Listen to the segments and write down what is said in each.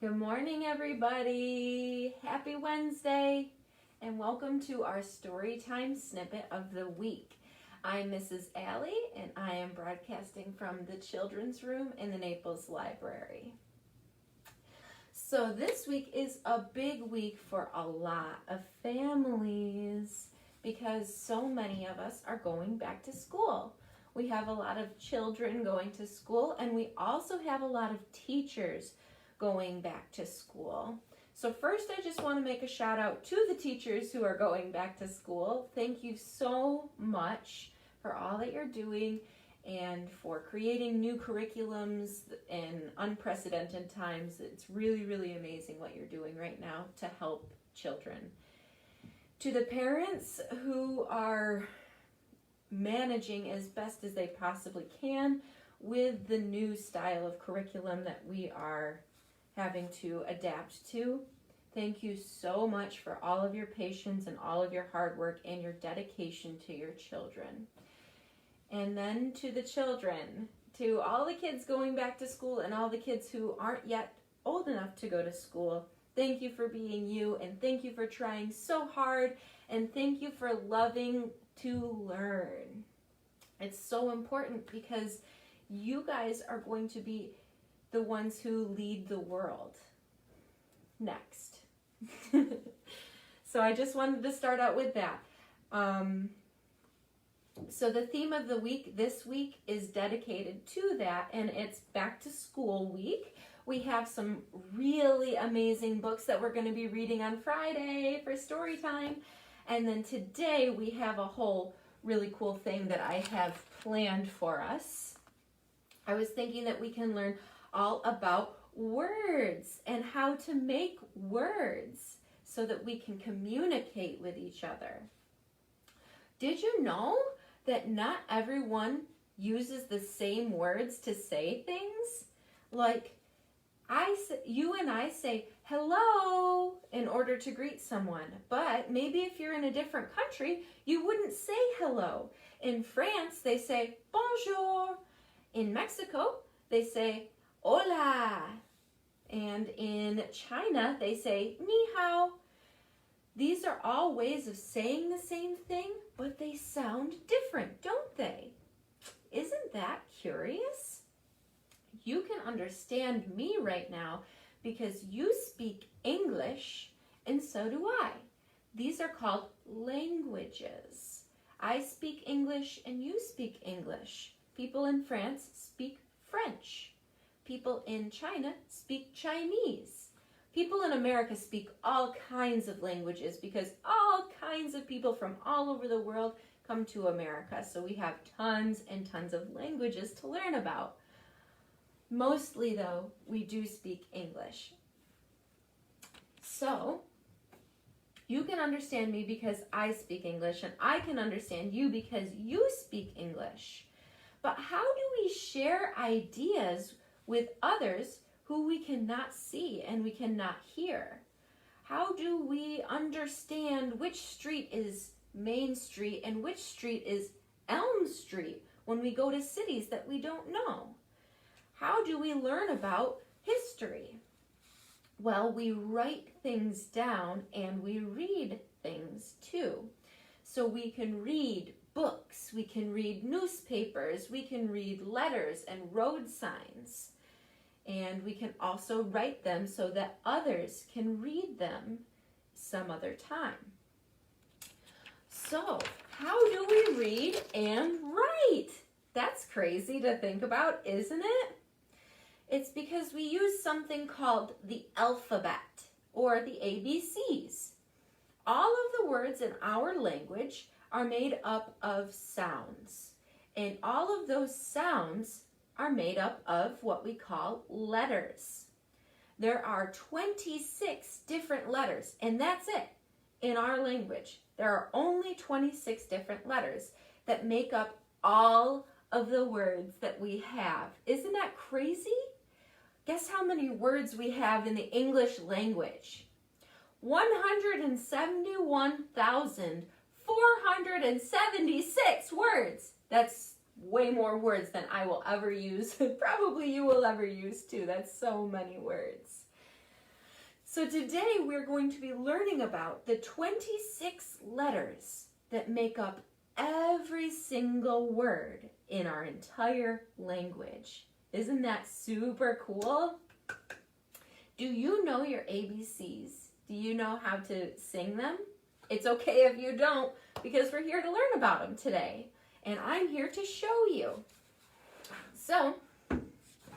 Good morning, everybody. Happy Wednesday, and welcome to our Storytime Snippet of the week. I'm Mrs. Allie, and I am broadcasting from the children's room in the Naples Library. So this week is a big week for a lot of families because so many of us are going back to school. We have a lot of children going to school, and we also have a lot of teachers going back to school. So first, I just want to make a shout out to the teachers who are going back to school. Thank you so much for all that you're doing and for creating new curriculums in unprecedented times. It's really, really amazing what you're doing right now to help children. To the parents who are managing as best as they possibly can with the new style of curriculum that we are having to adapt to. Thank you so much for all of your patience and all of your hard work and your dedication to your children. And then to the children, to all the kids going back to school and all the kids who aren't yet old enough to go to school, thank you for being you, and thank you for trying so hard, and thank you for loving to learn. It's so important because you guys are going to be the ones who lead the world next. So I just wanted to start out with that. So the theme of the week this week is dedicated to that, and it's back to school week. We have some really amazing books that we're going to be reading on Friday for story time. And then today we have a whole really cool thing that I have planned for us. I was thinking that we can learn all about words and how to make words so that we can communicate with each other. Did you know that not everyone uses the same words to say things? Like you and I say hello in order to greet someone, but maybe if you're in a different country, you wouldn't say hello. In France, they say bonjour. In Mexico, they say hola. And in China, they say ni hao. These are all ways of saying the same thing, but they sound different, don't they? Isn't that curious? You can understand me right now because you speak English and so do I. These are called languages. I speak English and you speak English. People in France speak French. People in China speak Chinese. People in America speak all kinds of languages because all kinds of people from all over the world come to America. So we have tons and tons of languages to learn about. Mostly, though, we do speak English. So you can understand me because I speak English, and I can understand you because you speak English. But how do we share ideas with others who we cannot see and we cannot hear? How do we understand which street is Main Street and which street is Elm Street when we go to cities that we don't know? How do we learn about history? Well, we write things down and we read things too. So we can read books, we can read newspapers, we can read letters and road signs. And we can also write them so that others can read them some other time. So, how do we read and write? That's crazy to think about, isn't it? It's because we use something called the alphabet, or the ABCs. All of the words in our language are made up of sounds, and all of those sounds are made up of what we call letters. There are 26 different letters, and that's it in our language. There are only 26 different letters that make up all of the words that we have. Isn't that crazy? Guess how many words we have in the English language? 171,476 words. That's way more words than I will ever use. Probably you will ever use too. That's so many words. So today we're going to be learning about the 26 letters that make up every single word in our entire language. Isn't that super cool? Do you know your ABCs? Do you know how to sing them? It's okay if you don't, because we're here to learn about them today. And I'm here to show you. So,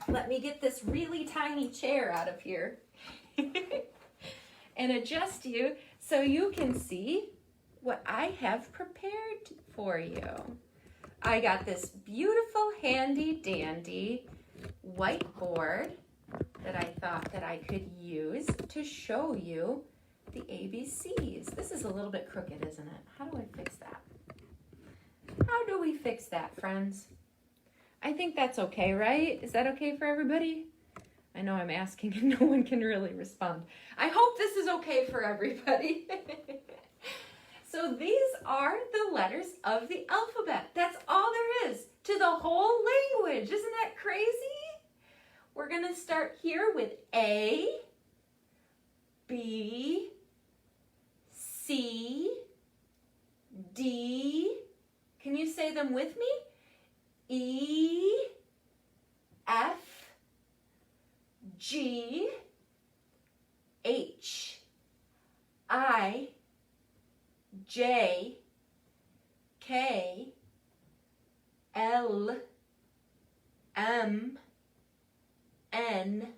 let me get this really tiny chair out of here and adjust you so you can see what I have prepared for you. I got this beautiful handy dandy whiteboard that I thought that I could use to show you the ABCs. This is a little bit crooked, isn't it? How do I fix that? How do we fix that, friends? I think that's okay, right? Is that okay for everybody? I know I'm asking and no one can really respond. I hope this is okay for everybody. So these are the letters of the alphabet. That's all there is to the whole language. Isn't that crazy? We're going to start here with A, B, C, D. Can you say them with me? E, F, G, H, I, J, K, L, M, N,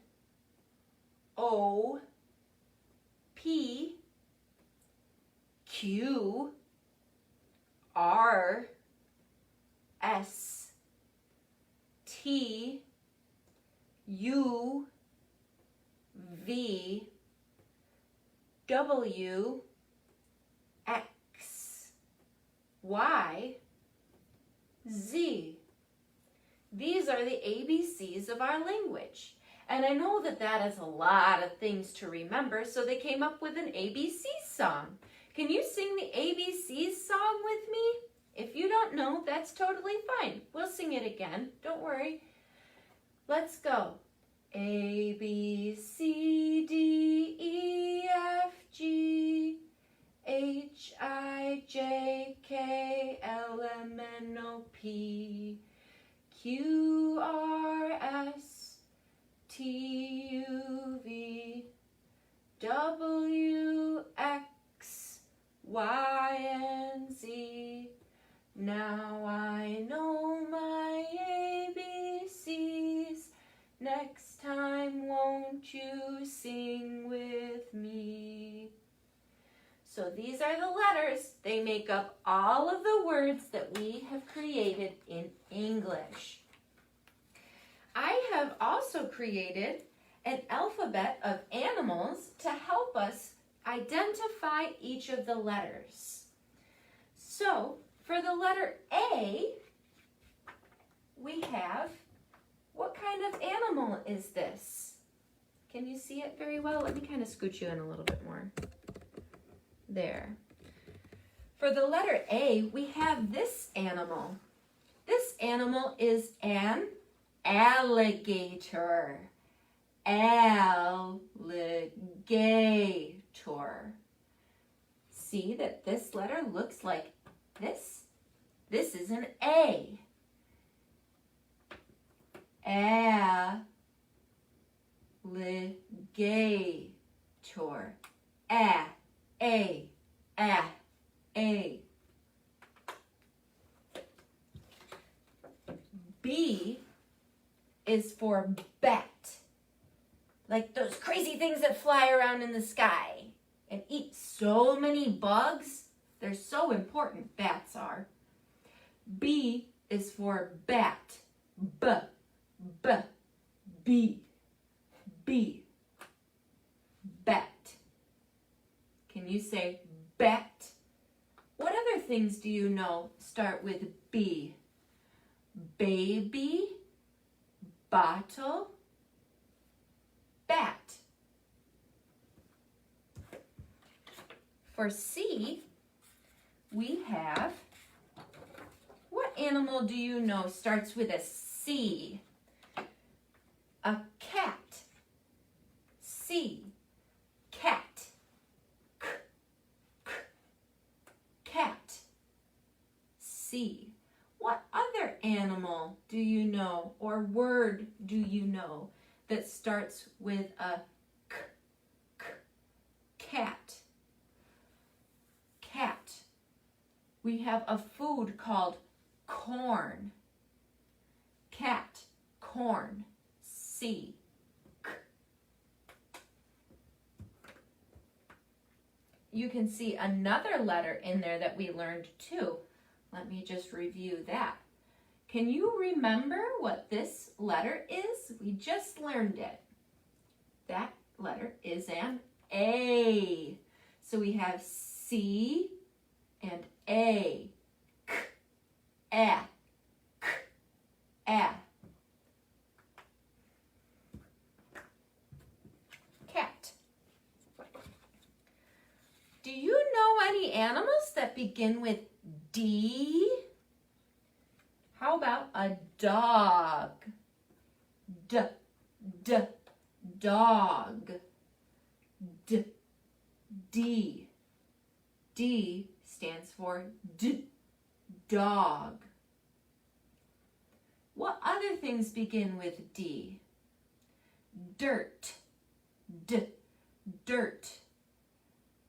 O, P, Q, R, S, T, U, V, W, X, Y, Z. These are the ABCs of our language. And I know that that is a lot of things to remember, so they came up with an ABC song. Can you sing the ABC song with me? If you don't know, that's totally fine. We'll sing it again. Don't worry. Let's go. A, B, C, D, E, F, G, H, I, J, K, L, M, N, O, P, Q, R, S, T, U, V, W, X, Y, and Z. Now I know my ABCs. Next time, won't you sing with me? So these are the letters. They make up all of the words that we have created in English. I have also created an alphabet of animals to help us identify each of the letters. So, for the letter A, we have, what kind of animal is this? Can you see it very well? Let me kind of scoot you in a little bit more. There. For the letter A, we have this animal. This animal is an alligator. Alligator. See that this letter looks like this? This is an A. Alligator. A. B is for bat. Like those crazy things that fly around in the sky and eat so many bugs. They're so important, bats are. B is for bat. B. Bat. Can you say bat? What other things do you know start with B? Baby, bottle, bat. For C, we have, what animal do you know starts with a C? A cat. C. C. What other animal do you know or word do you know that starts with a k, k, cat? Cat. We have a food called corn. Cat, corn, C. K. You can see another letter in there that we learned too. Let me just review that. Can you remember what this letter is? We just learned it. That letter is an A. So we have C and A. K, A, K, A. Cat. Do you know any animals that begin with D? How about a dog? D, D, dog. D, D. D stands for D, dog. What other things begin with D? Dirt. D, dirt.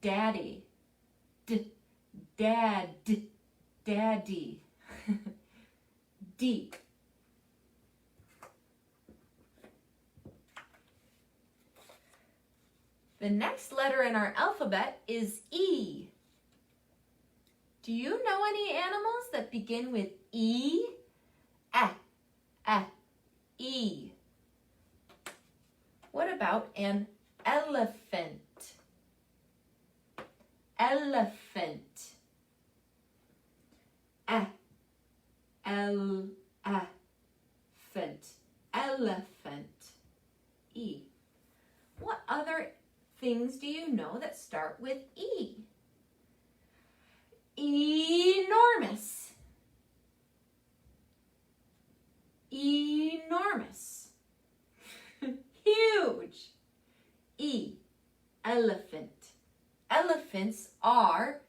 Daddy. D, dad. D, daddy. D. The next letter in our alphabet is E. Do you know any animals that begin with E? E. What about an elephant? Elephant. Elephant. E. What other things do you know that start with E? Enormous. Enormous. Huge. E. Elephant. Elephants are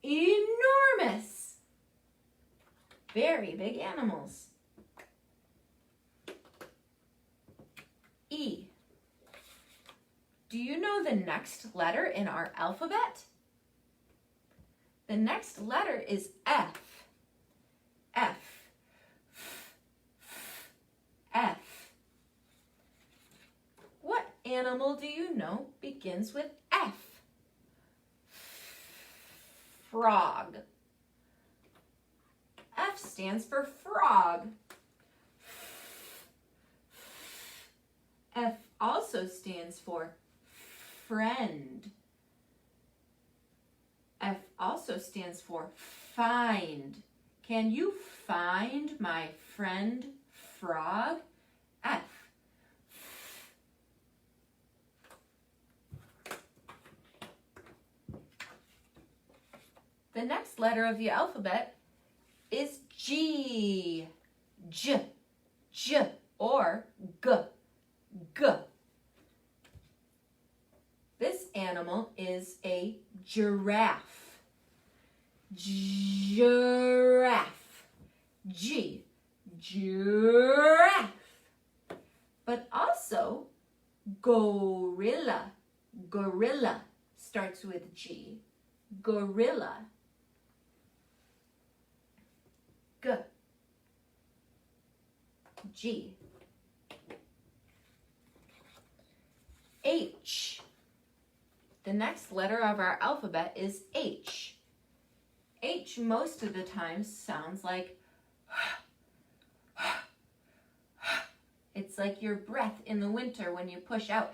enormous. Very big animals. E. Do you know the next letter in our alphabet? The next letter is F. F. F. What animal do you know begins with F? Frog. F stands for frog. F also stands for friend. F also stands for find. Can you find my friend frog? F. The next letter of the alphabet is G. J, J, or G, G. This animal is a giraffe. Giraffe. G, giraffe. But also gorilla. Gorilla starts with G. Gorilla. G. G. H. The next letter of our alphabet is H. H most of the time sounds like it's like your breath in the winter when you push out.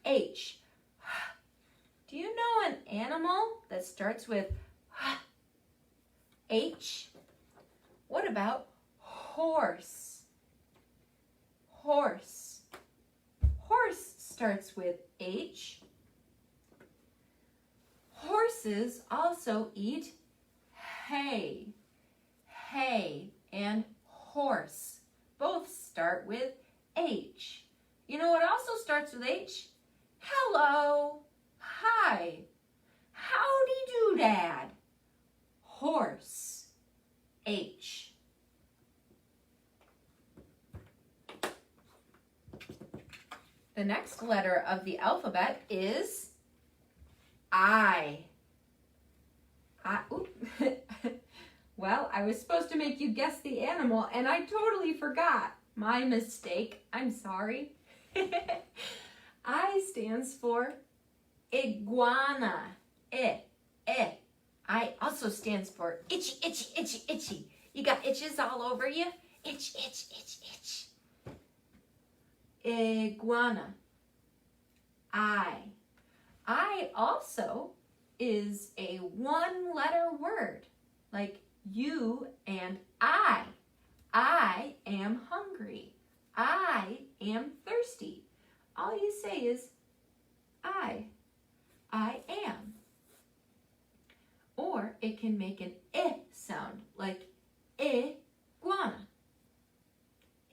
H. Do you know an animal that starts with H? What about horse? Horse. Horse starts with H. Horses also eat hay. Hay and horse both start with H. You know what also starts with H? Hello. Hi. Howdy do, Dad. horse, H. The next letter of the alphabet is I. Well, I was supposed to make you guess the animal, and I totally forgot. My mistake. I'm sorry. I stands for iguana. I also stands for itchy, itchy, itchy, itchy. You got itches all over you? Itch, itch, itch, itch. Iguana. I also is a one-letter word, like you and I. I am hungry. I am thirsty. All you say is I am. Or it can make an I sound, like iguana.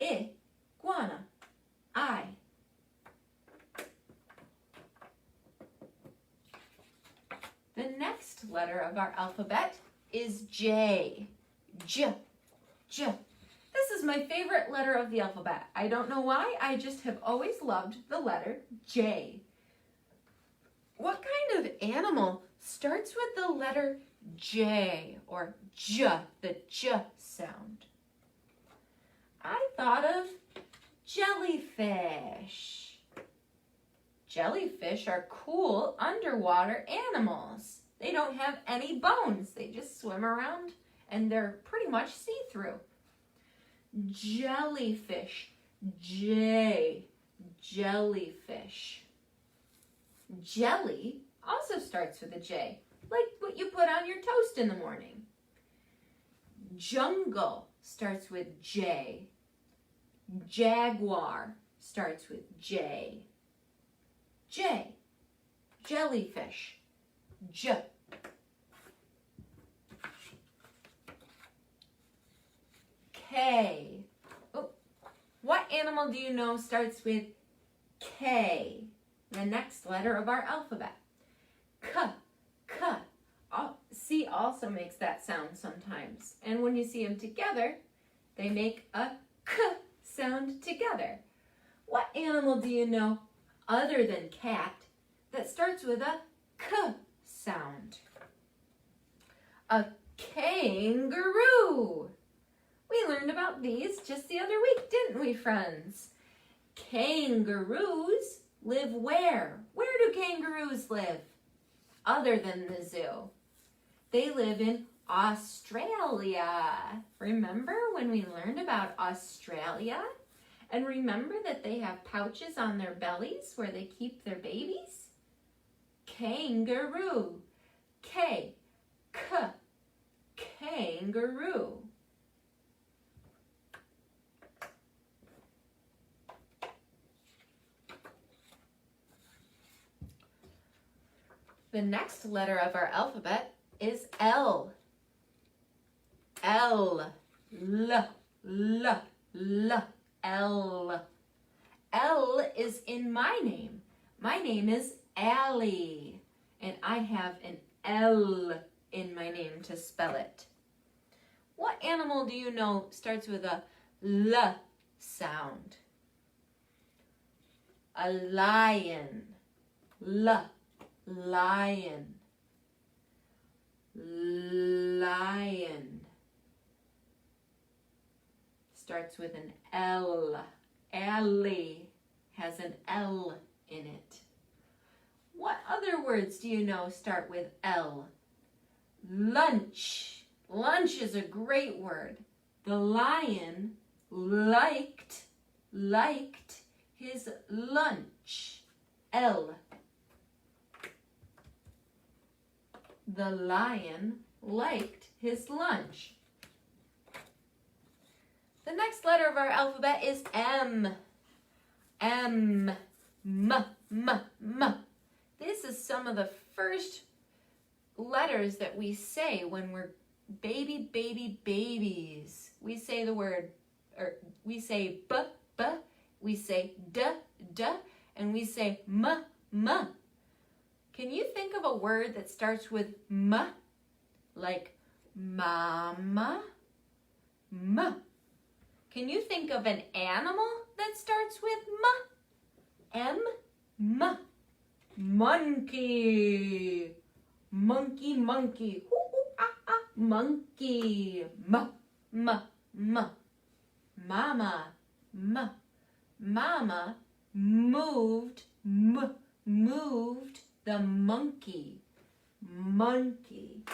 Iguana. I. The next letter of our alphabet is J. J. This is my favorite letter of the alphabet. I don't know why, I just have always loved the letter J. What kind of animal starts with the letter J or J, the J sound? I thought of jellyfish. Jellyfish are cool underwater animals. They don't have any bones. They just swim around and they're pretty much see-through. Jellyfish. J. Jellyfish. Jelly also starts with a J, like what you put on your toast in the morning. Jungle starts with J. Jaguar starts with J. J. Jellyfish. J. K. Oh, what animal do you know starts with K? The next letter of our alphabet. K. C also makes that sound sometimes. And when you see them together, they make a K sound together. What animal do you know other than cat that starts with a K sound? A kangaroo. We learned about these just the other week, didn't we, friends? Kangaroos live where? Where do kangaroos live? Other than the zoo. They live in Australia. Remember when we learned about Australia? And remember that they have pouches on their bellies where they keep their babies? Kangaroo. K. Kangaroo. The next letter of our alphabet is L. L. L. L is in my name. My name is Allie, and I have an L in my name to spell it. What animal do you know starts with a L sound? A lion. Lion. Lion. Starts with an L. Allie has an L in it. What other words do you know start with L? Lunch. Lunch is a great word. The lion liked his lunch. L. The lion liked his lunch. The next letter of our alphabet is M. M. This is some of the first letters that we say when we're babies. We say the word, or we say b, we say d, and we say m. Can you think of a word that starts with m? Like Mama, M. Can you think of an animal that starts with M? M. Monkey. Monkey, monkey. Ooh, ooh, ah, ah. Monkey. M. Mama, M. Mama moved the monkey. Monkey.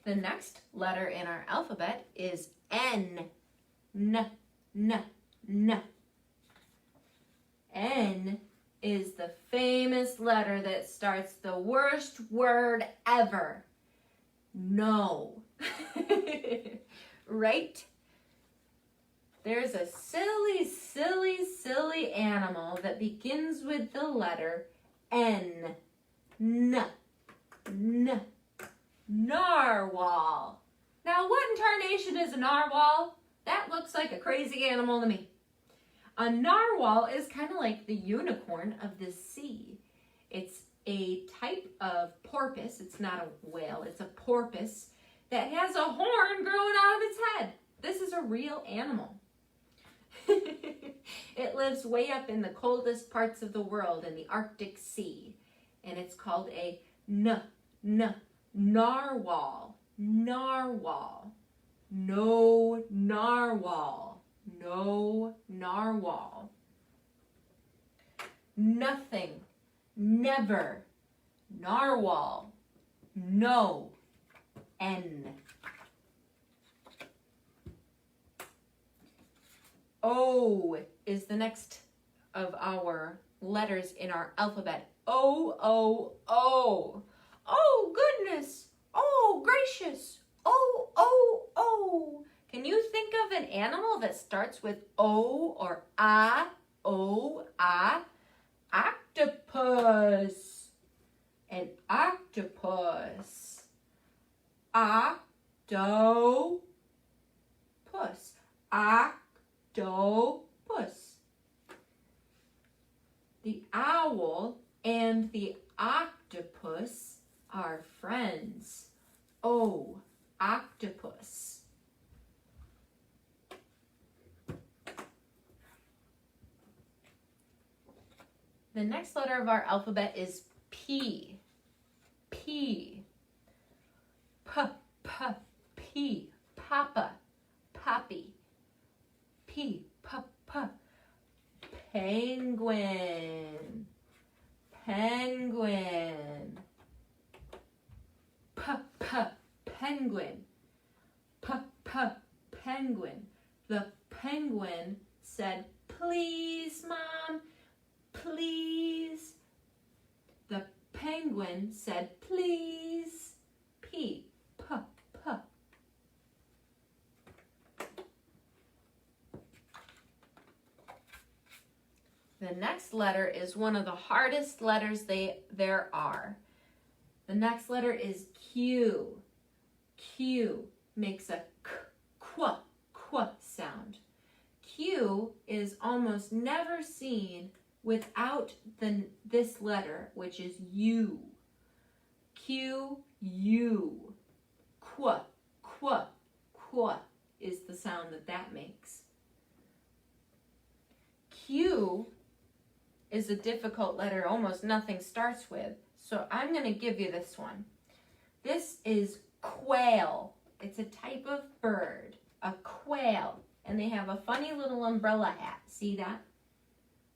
The next letter in our alphabet is N. N. N is the famous letter that starts the worst word ever. No. Right? There's a silly animal that begins with the letter N. Narwhal. Now, what in tarnation is a narwhal? That looks like a crazy animal to me. A narwhal is kind of like the unicorn of the sea. It's a type of porpoise. It's not a whale, it's a porpoise that has a horn growing out of its head. This is a real animal. It lives way up in the coldest parts of the world in the Arctic Sea. And it's called a narwhal. Narwhal. No narwhal. No narwhal. Nothing. Never. Narwhal. No. N. O is the next of our letters in our alphabet. O, O, O. Oh, goodness. Oh, gracious. Oh, oh, oh. Can you think of an animal that starts with O or A? O, A. Octopus. An octopus. Octopus. Octopus. The owl and the octopus are friends. O, octopus. The next letter of our alphabet is P. P. P. Papa. Poppy. P. Penguin. Penguin. Penguin. Penguin. The penguin said, "Please, Mom, please." The penguin said, "Please." P. The next letter is one of the hardest letters there are. The next letter is Q. Q makes a qu sound. Q is almost never seen without this letter, which is U. Q, U. Qu is the sound that makes. Q is a difficult letter almost nothing starts with, so I'm going to give you this one. This is quail. It's a type of bird, a quail, and they have a funny little umbrella hat. See that?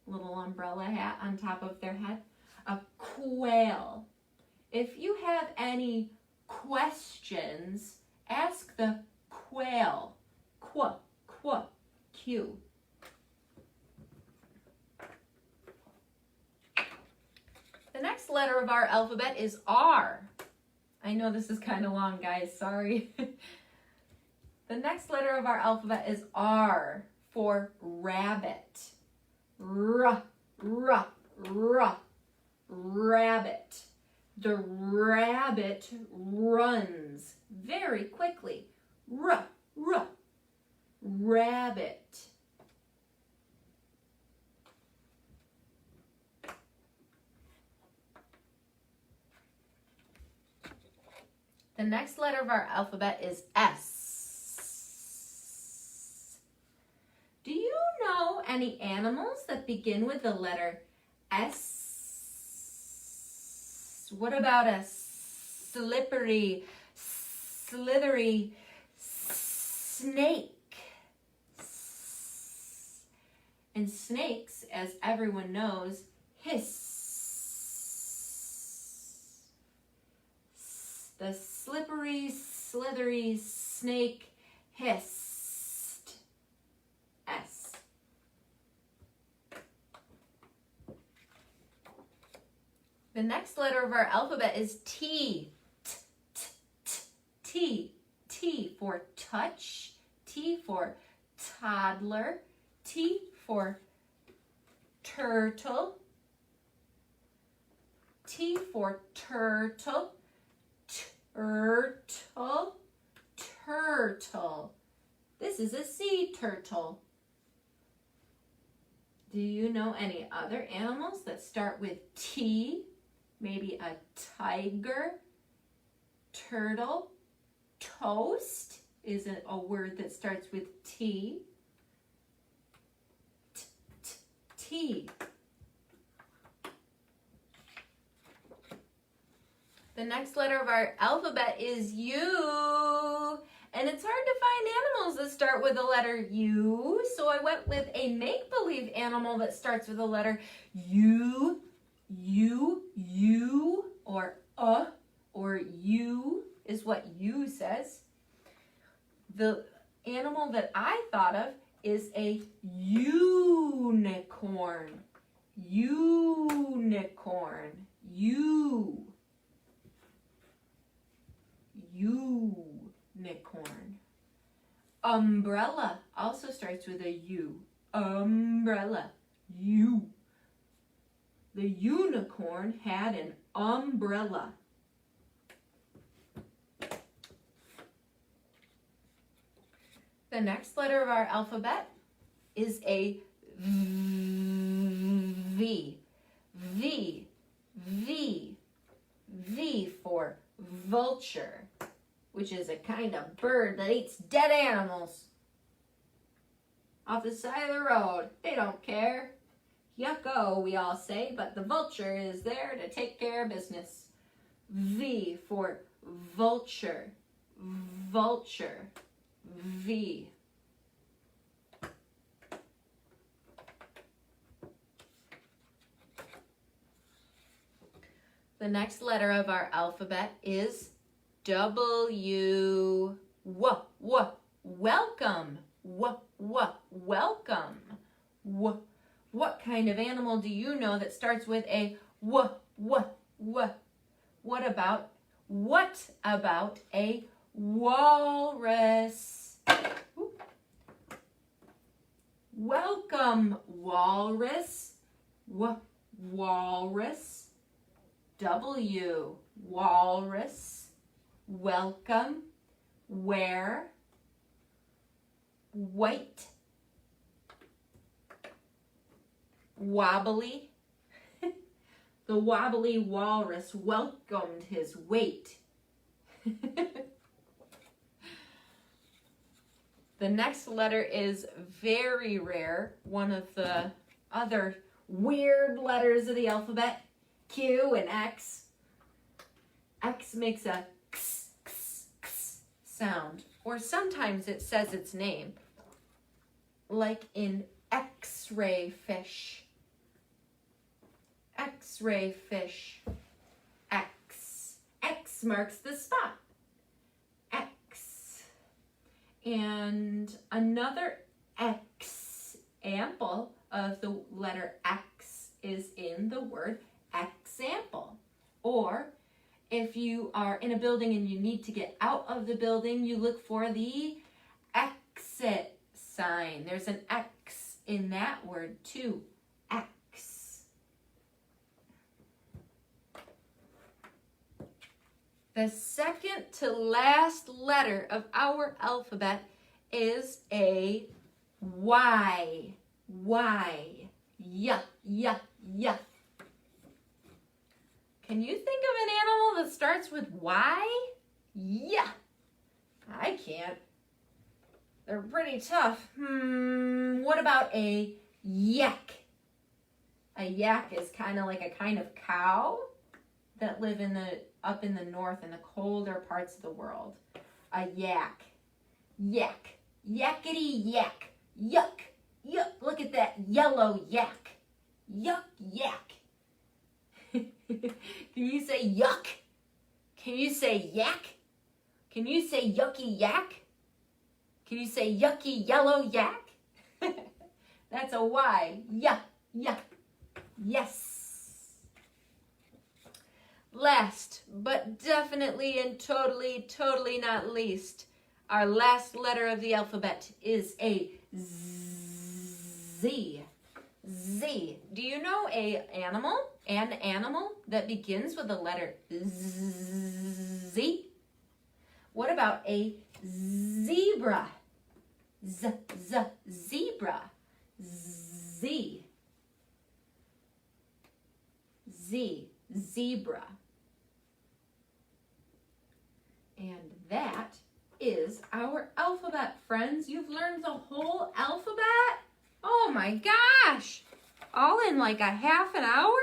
Little umbrella hat on top of their head. A quail. If you have any questions, ask the quail. Q. The next letter of our alphabet is R. I know this is kind of long, guys. Sorry. The next letter of our alphabet is R for rabbit. Rabbit. The rabbit runs very quickly. Rabbit. The next letter of our alphabet is S. Do you know any animals that begin with the letter S? What about a slippery, slithery snake? And snakes, as everyone knows, hiss. The slippery, slithery snake hissed. S. The next letter of our alphabet is T. T. T for touch. T for toddler. T for turtle. T for turtle. Turtle. Turtle. This is a sea turtle. Do you know any other animals that start with T? Maybe a tiger, turtle, toast is a word that starts with T. T. The next letter of our alphabet is U. And it's hard to find animals that start with the letter U. So I went with a make-believe animal that starts with the letter U. U, or U is what U says. The animal that I thought of is a unicorn. Unicorn. Unicorn. Umbrella also starts with a U. Umbrella. U. The unicorn had an umbrella. The next letter of our alphabet is a V. V. V. V for vulture, which is a kind of bird that eats dead animals. Off the side of the road. They don't care. Yucko, we all say, but the vulture is there to take care of business. V for vulture. Vulture. V. The next letter of our alphabet is W. Welcome. Welcome. What kind of animal do you know that starts with a w? What about a walrus? Welcome, walrus. Walrus. W. Walrus. Welcome. Where? White. Wobbly. The wobbly walrus welcomed his weight. The next letter is very rare, one of the other weird letters of the alphabet, Q and X. X makes a x, x, x sound, or sometimes it says its name, like in X-ray fish. X-ray fish. X. X marks the spot. X. And another example of the letter X is in the word example. Or if you are in a building and you need to get out of the building, you look for the exit sign. There's an X in that word too. X. The second to last letter of our alphabet is a Y. Y. Yeah. Can you think of an animal that starts with Y? Yeah. I can't. They're pretty tough. What about a yak? A yak is kind of like a kind of cow that live up in the north in the colder parts of the world. A yak. Yak. Yakety yak. Yuck. Yuck. Look at that yellow yak. Yuck yak. Can you say yuck? Can you say yak? Can you say yucky yak? Can you say yucky yellow yak? That's a Y. Yuck. Yuck. Yes. Last, but definitely and totally not least, our last letter of the alphabet is a Z. Z. Do you know an animal that begins with the letter Z? What about a zebra? Zebra. Z. Zebra. And that is our alphabet, friends. You've learned the whole alphabet? Oh my gosh! All in like a half an hour?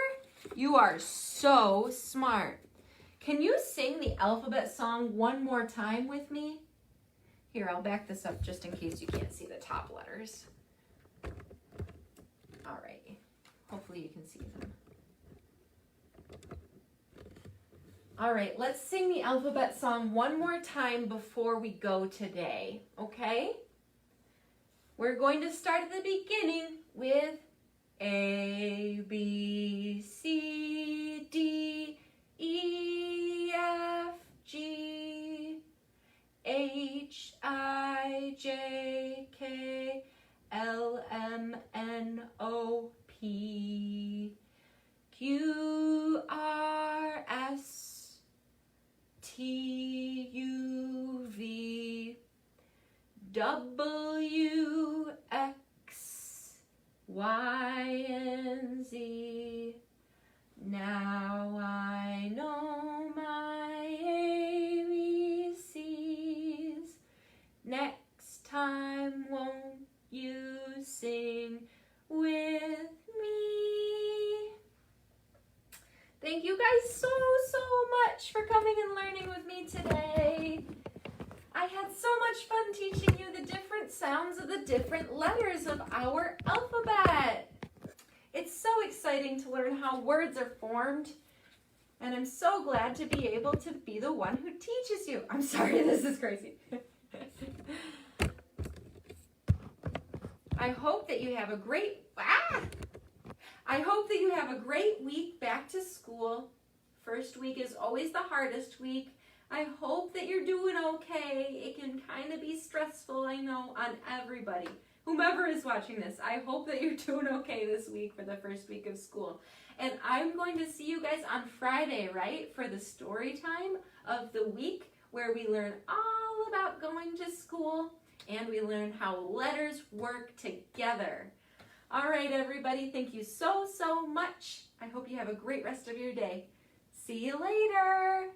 You are so smart. Can you sing the alphabet song one more time with me? Here, I'll back this up just in case you can't see the top letters. All right. Hopefully you can see them. All right, let's sing the alphabet song one more time before we go today, okay? We're going to start at the beginning with A, B, C, D, E, F, G, H, I, J, K, L, M, N, O, P, Q, R, S, T, U, V, W, X, Y, and Z. Now I know my ABCs. Next time, won't you sing with me? Thank you guys so much for coming and learning with me today. I had so much fun teaching you the different sounds of the different letters of our alphabet. It's so exciting to learn how words are formed, and I'm so glad to be able to be the one who teaches you. I'm sorry, this is crazy. I hope that you have a great week back to school. First week is always the hardest week. I hope that you're doing okay. It can kind of be stressful, I know, on everybody. Whomever is watching this, I hope that you're doing okay this week for the first week of school. And I'm going to see you guys on Friday, right, for the story time of the week where we learn all about going to school and we learn how letters work together. All right, everybody, thank you so much. I hope you have a great rest of your day. See you later.